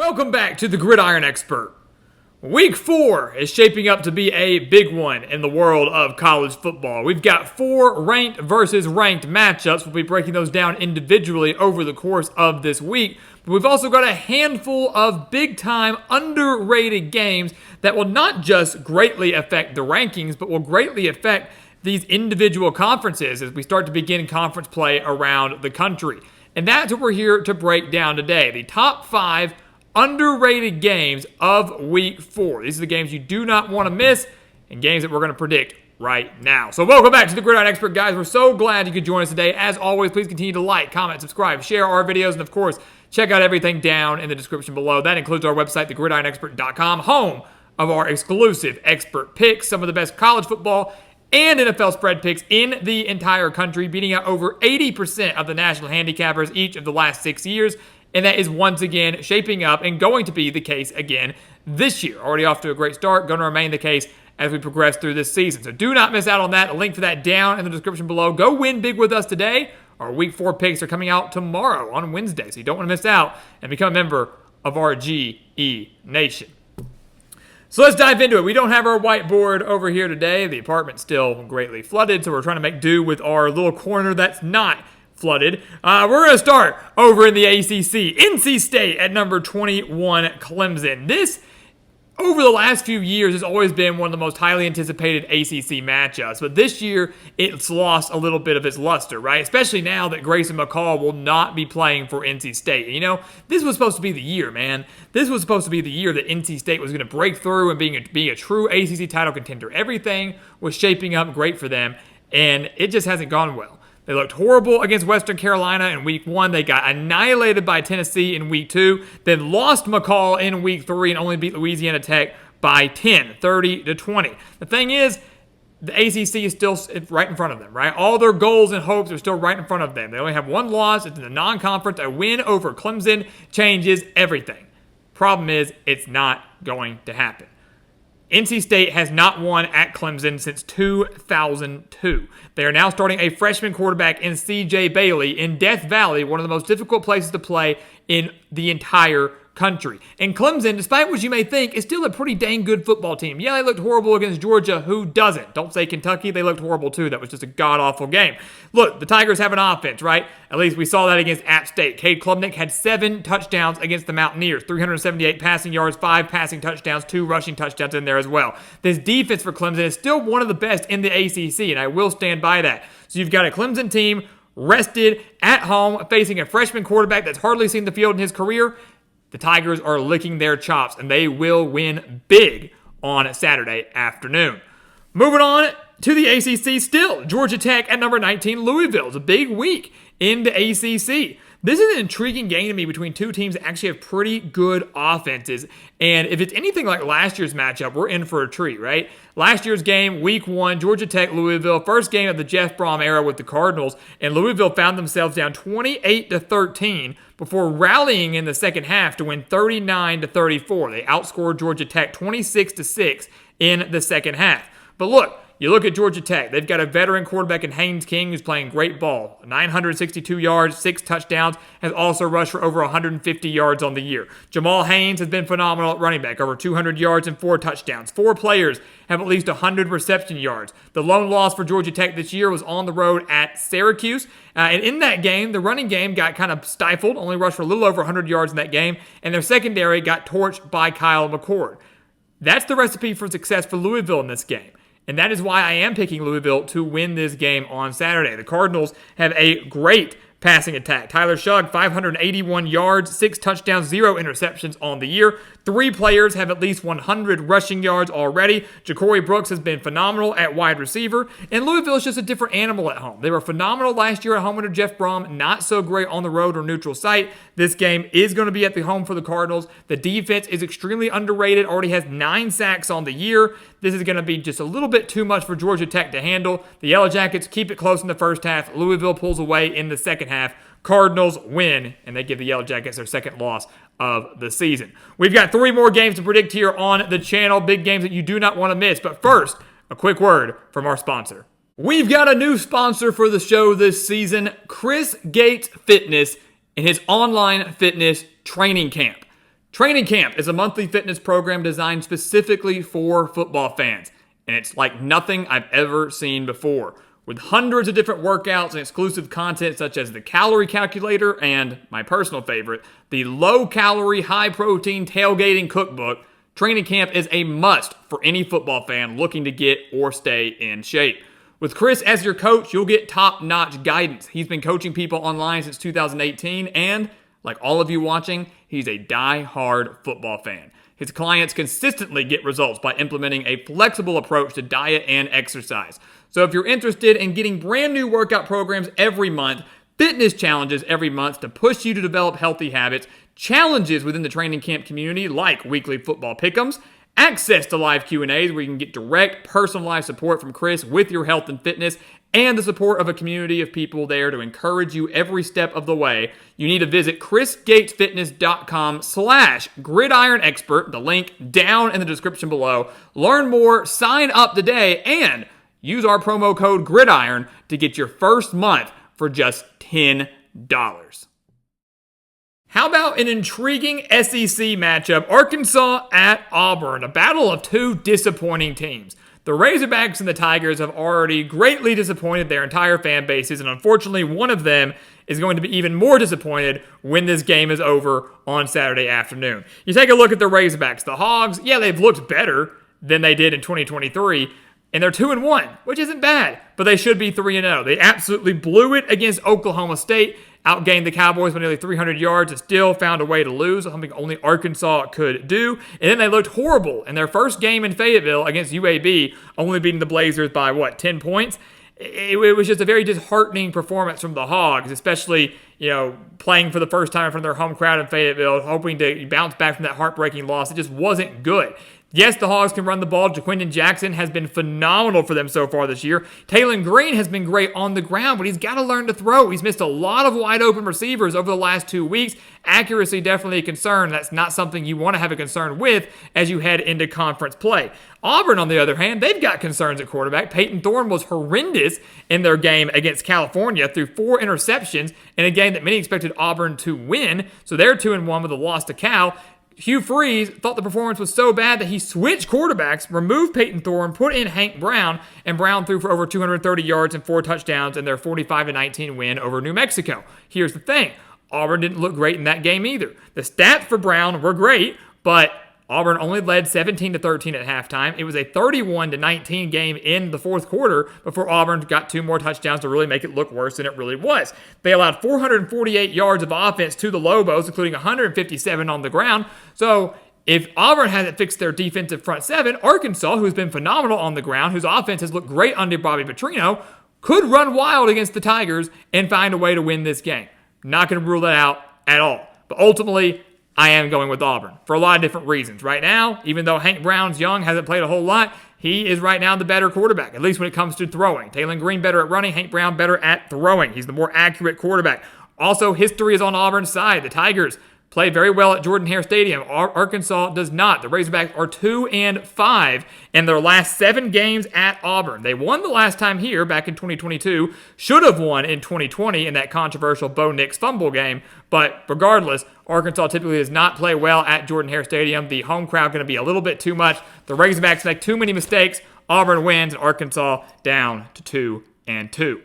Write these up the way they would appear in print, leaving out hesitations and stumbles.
Welcome back to the Gridiron Expert. Week 4 is shaping up to be a big one in the world of college football. We've got 4 ranked versus ranked matchups. We'll be breaking those down individually over the course of this week. But we've also got a handful of big-time, underrated games that will not just greatly affect the rankings, but will greatly affect these individual conferences as we start to begin conference play around the country. And that's what we're here to break down today. The top 5 underrated games of Week 4. These are the games you do not want to miss and games that we're going to predict right now. So welcome back to the Gridiron Expert, guys. We're so glad you could join us today. As always, please continue to like, comment, subscribe, share our videos, and of course, check out everything down in the description below. That includes our website, thegridironexpert.com, home of our exclusive expert picks, some of the best college football and NFL spread picks in the entire country, beating out over 80% of the national handicappers each of the last 6 years. And that is once again shaping up and going to be the case again this year. Already off to a great start, going to remain the case as we progress through this season. So do not miss out on that. A link for that down in the description below. Go win big with us today. Our Week 4 picks are coming out tomorrow on Wednesday, so you don't want to miss out and become a member of our GE Nation. So let's dive into it. We don't have our whiteboard over here today. The apartment's still greatly flooded, so we're trying to make do with our little corner that's not flooded. We're going to start over in the ACC. NC State at number 21, Clemson. This, over the last few years, has always been one of the most highly anticipated ACC matchups. But this year, it's lost a little bit of its luster, right? Especially now that Grayson McCall will not be playing for NC State. And, you know, this was supposed to be the year, man. This was supposed to be the year that NC State was going to break through and being a true ACC title contender. Everything was shaping up great for them, and it just hasn't gone well. They looked horrible against Western Carolina in Week 1. They got annihilated by Tennessee in Week 2. Then lost McCall in Week 3 and only beat Louisiana Tech by 10, 30-20. The thing is, the ACC is still right in front of them, right? All their goals and hopes are still right in front of them. They only have one loss. It's in the non-conference. A win over Clemson changes everything. Problem is, it's not going to happen. NC State has not won at Clemson since 2002. They are now starting a freshman quarterback in C.J. Bailey in Death Valley, one of the most difficult places to play in the entire country. And Clemson, despite what you may think, is still a pretty dang good football team. Yeah, they looked horrible against Georgia. Who doesn't? Don't say Kentucky. They looked horrible too. That was just a god-awful game. Look, the Tigers have an offense, right? At least we saw that against App State. Cade Klubnik had 7 touchdowns against the Mountaineers. 378 passing yards, 5 passing touchdowns, 2 rushing touchdowns in there as well. This defense for Clemson is still one of the best in the ACC, and I will stand by that. So you've got a Clemson team rested at home, facing a freshman quarterback that's hardly seen the field in his career. The Tigers are licking their chops, and they will win big on Saturday afternoon. Moving on to the ACC still. Georgia Tech at number 19, Louisville. It's a big week in the ACC. This is an intriguing game to me between two teams that actually have pretty good offenses. And if it's anything like last year's matchup, we're in for a treat, right? Last year's game, Week 1, Georgia Tech, Louisville, first game of the Jeff Brom era with the Cardinals, and Louisville found themselves down 28-13 before rallying in the second half to win 39-34. They outscored Georgia Tech 26-6 in the second half. But look, you look at Georgia Tech. They've got a veteran quarterback in Haynes King who's playing great ball. 962 yards, 6 touchdowns, has also rushed for over 150 yards on the year. Jamal Haynes has been phenomenal at running back, over 200 yards and 4 touchdowns. 4 players have at least 100 reception yards. The lone loss for Georgia Tech this year was on the road at Syracuse. And in that game, the running game got kind of stifled, only rushed for a little over 100 yards in that game, and their secondary got torched by Kyle McCord. That's the recipe for success for Louisville in this game. And that is why I am picking Louisville to win this game on Saturday. The Cardinals have a great passing attack. Tyler Shugg, 581 yards, 6 touchdowns, 0 interceptions on the year. 3 players have at least 100 rushing yards already. Ja'Cory Brooks has been phenomenal at wide receiver. And Louisville is just a different animal at home. They were phenomenal last year at home under Jeff Brom. Not so great on the road or neutral site. This game is going to be at the home for the Cardinals. The defense is extremely underrated. Already has 9 sacks on the year. This is going to be just a little bit too much for Georgia Tech to handle. The Yellow Jackets keep it close in the first half. Louisville pulls away in the second half. Cardinals win, and they give the Yellow Jackets their second loss of the season. We've got 3 more games to predict here on the channel. Big games that you do not want to miss. But first, a quick word from our sponsor. We've got a new sponsor for the show this season, Chris Gates Fitness and his online fitness training camp. Training Camp is a monthly fitness program designed specifically for football fans, and it's like nothing I've ever seen before. With hundreds of different workouts and exclusive content such as the calorie calculator and, my personal favorite, the low-calorie, high-protein tailgating cookbook, Training Camp is a must for any football fan looking to get or stay in shape. With Chris as your coach, you'll get top-notch guidance. He's been coaching people online since 2018, and like all of you watching, he's a die-hard football fan. His clients consistently get results by implementing a flexible approach to diet and exercise. So if you're interested in getting brand new workout programs every month, fitness challenges every month to push you to develop healthy habits, challenges within the Training Camp community like weekly football pick'ems, access to live Q&As where you can get direct, personalized support from Chris with your health and fitness, and the support of a community of people there to encourage you every step of the way, you need to visit chrisgatesfitness.com/Gridiron Expert, the link down in the description below. Learn more, sign up today, and use our promo code GRIDIRON to get your first month for just $10. How about an intriguing SEC matchup, Arkansas at Auburn, a battle of two disappointing teams. The Razorbacks and the Tigers have already greatly disappointed their entire fan bases, and unfortunately one of them is going to be even more disappointed when this game is over on Saturday afternoon. You take a look at the Razorbacks. The Hogs, yeah, they've looked better than they did in 2023, and they're 2-1, which isn't bad, but they should be 3-0. They absolutely blew it against Oklahoma State, outgained the Cowboys by nearly 300 yards, and still found a way to lose, something only Arkansas could do. And then they looked horrible in their first game in Fayetteville against UAB, only beating the Blazers by, 10 points? It was just a very disheartening performance from the Hogs, especially, playing for the first time in front of their home crowd in Fayetteville, hoping to bounce back from that heartbreaking loss. It just wasn't good. Yes, the Hogs can run the ball. Jaquindon Jackson has been phenomenal for them so far this year. Taylon Green has been great on the ground, but he's got to learn to throw. He's missed a lot of wide open receivers over the last 2 weeks. Accuracy definitely a concern. That's not something you want to have a concern with as you head into conference play. Auburn, on the other hand, they've got concerns at quarterback. Peyton Thorne was horrendous in their game against California, threw 4 interceptions in a game that many expected Auburn to win. So they're 2-1 with a loss to Cal. Hugh Freeze thought the performance was so bad that he switched quarterbacks, removed Peyton Thorne, put in Hank Brown, and Brown threw for over 230 yards and 4 touchdowns in their 45-19 win over New Mexico. Here's the thing. Auburn didn't look great in that game either. The stats for Brown were great, but Auburn only led 17-13 at halftime. It was a 31-19 game in the fourth quarter before Auburn got 2 more touchdowns to really make it look worse than it really was. They allowed 448 yards of offense to the Lobos, including 157 on the ground. So if Auburn hasn't fixed their defensive front seven, Arkansas, who's been phenomenal on the ground, whose offense has looked great under Bobby Petrino, could run wild against the Tigers and find a way to win this game. Not going to rule that out at all. But ultimately, I am going with Auburn for a lot of different reasons. Right now, even though Hank Brown's young, hasn't played a whole lot, he is right now the better quarterback, at least when it comes to throwing. Taylon Green better at running, Hank Brown better at throwing. He's the more accurate quarterback. Also, history is on Auburn's side. The Tigers play very well at Jordan-Hare Stadium. Arkansas does not. The Razorbacks are 2-5 in their last 7 games at Auburn. They won the last time here back in 2022. Should have won in 2020 in that controversial Bo Nix fumble game. But regardless, Arkansas typically does not play well at Jordan-Hare Stadium. The home crowd going to be a little bit too much. The Razorbacks make too many mistakes. Auburn wins, and Arkansas down to 2-2.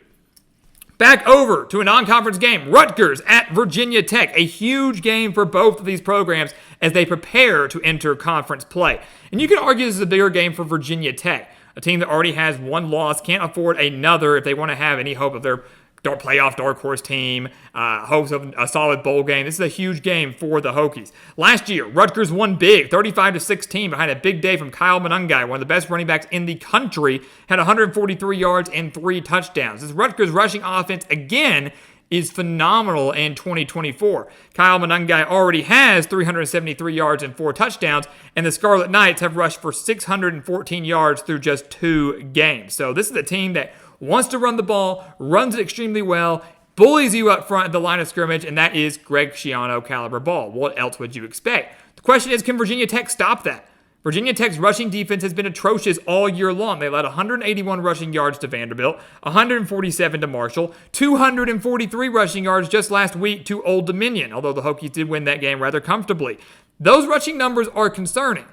Back over to a non-conference game, Rutgers at Virginia Tech, a huge game for both of these programs as they prepare to enter conference play. And you can argue this is a bigger game for Virginia Tech, a team that already has 1 loss, can't afford another if they want to have any hope of their playoff dark horse team, hopes of a solid bowl game. This is a huge game for the Hokies. Last year, Rutgers won big, 35-16, behind a big day from Kyle Monangai, one of the best running backs in the country, had 143 yards and 3 touchdowns. This Rutgers rushing offense, again, is phenomenal in 2024. Kyle Monangai already has 373 yards and 4 touchdowns, and the Scarlet Knights have rushed for 614 yards through just 2 games. So this is a team that wants to run the ball, runs it extremely well, bullies you up front at the line of scrimmage, and that is Greg Schiano caliber ball. What else would you expect? The question is, can Virginia Tech stop that? Virginia Tech's rushing defense has been atrocious all year long. They allowed 181 rushing yards to Vanderbilt, 147 to Marshall, 243 rushing yards just last week to Old Dominion, although the Hokies did win that game rather comfortably. Those rushing numbers are concerning.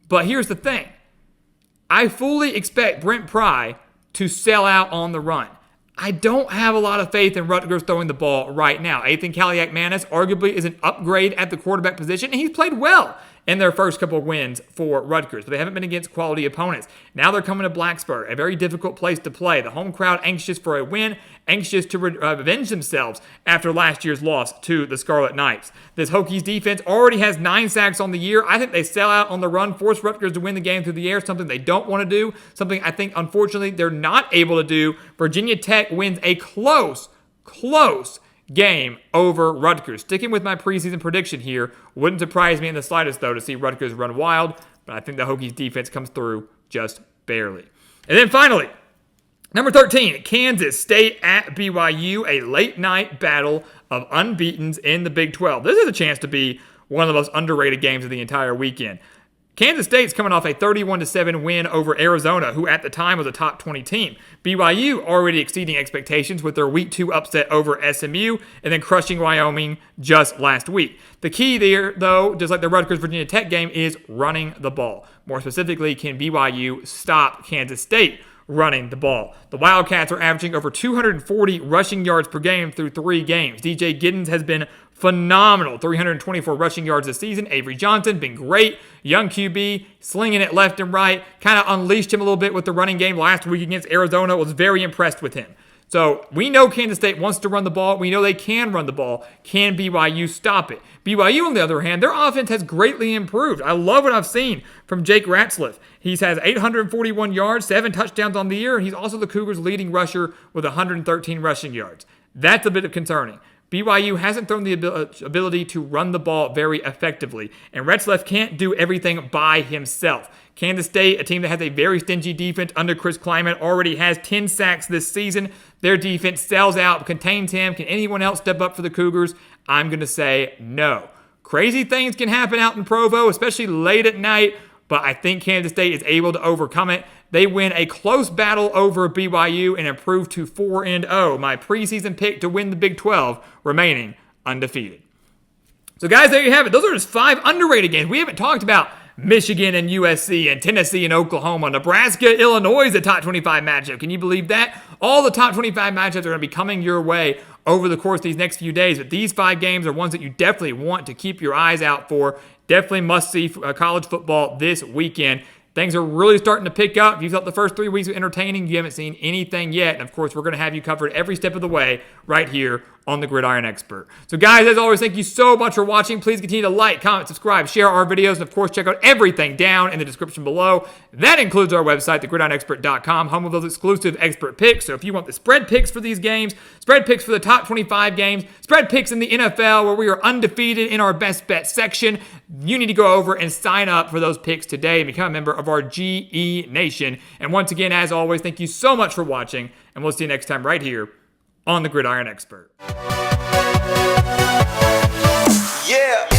But here's the thing. I fully expect Brent Pry to sell out on the run. I don't have a lot of faith in Rutgers throwing the ball right now. Ethan Kaliak-Manis arguably is an upgrade at the quarterback position, and he's played well in their first couple of wins for Rutgers, but they haven't been against quality opponents. Now they're coming to Blacksburg, a very difficult place to play. The home crowd anxious for a win, anxious to revenge themselves after last year's loss to the Scarlet Knights. This Hokies defense already has 9 sacks on the year. I think they sell out on the run, force Rutgers to win the game through the air, something they don't want to do, something I think, unfortunately, they're not able to do. Virginia Tech wins a close game over Rutgers. Sticking with my preseason prediction here, wouldn't surprise me in the slightest, though, to see Rutgers run wild, but I think the Hokies defense comes through just barely. And then finally, number 13, Kansas State at BYU, a late-night battle of unbeatens in the Big 12. This is a chance to be one of the most underrated games of the entire weekend. Kansas State's coming off a 31-7 win over Arizona, who at the time was a top 20 team. BYU already exceeding expectations with their Week 2 upset over SMU and then crushing Wyoming just last week. The key there, though, just like the Rutgers-Virginia Tech game, is running the ball. More specifically, can BYU stop Kansas State running the ball? The Wildcats are averaging over 240 rushing yards per game through 3 games. DJ Giddens has been phenomenal. 324 rushing yards this season. Avery Johnson, been great. Young QB, slinging it left and right. Kind of unleashed him a little bit with the running game last week against Arizona. Was very impressed with him. So we know Kansas State wants to run the ball. We know they can run the ball. Can BYU stop it? BYU, on the other hand, their offense has greatly improved. I love what I've seen from Jake Ratzliff. He has 841 yards, 7 touchdowns on the year, and he's also the Cougars' leading rusher with 113 rushing yards. That's a bit concerning. BYU hasn't thrown the ability to run the ball very effectively, and Ratzliff can't do everything by himself. Kansas State, a team that has a very stingy defense under Chris Klieman, already has 10 sacks this season. Their defense sells out, contains him. Can anyone else step up for the Cougars? I'm going to say no. Crazy things can happen out in Provo, especially late at night, but I think Kansas State is able to overcome it. They win a close battle over BYU and improve to 4-0. My preseason pick to win the Big 12, remaining undefeated. So guys, there you have it. Those are just 5 underrated games. We haven't talked about Michigan and USC and Tennessee and Oklahoma. Nebraska, Illinois is a top 25 matchup. Can you believe that? All the top 25 matchups are going to be coming your way over the course of these next few days. But these 5 games are ones that you definitely want to keep your eyes out for. Definitely must see college football this weekend. Things are really starting to pick up. If you thought the first 3 weeks were entertaining, you haven't seen anything yet. And of course, we're going to have you covered every step of the way right here on the Gridiron Expert. So guys, as always, thank you so much for watching. Please continue to like, comment, subscribe, share our videos, and of course, check out everything down in the description below. That includes our website, thegridironexpert.com, home of those exclusive expert picks. So if you want the spread picks for these games, spread picks for the top 25 games, spread picks in the NFL where we are undefeated in our best bet section, you need to go over and sign up for those picks today and become a member of our GE Nation. And once again, as always, thank you so much for watching, and we'll see you next time right here on the Gridiron Expert. Yeah.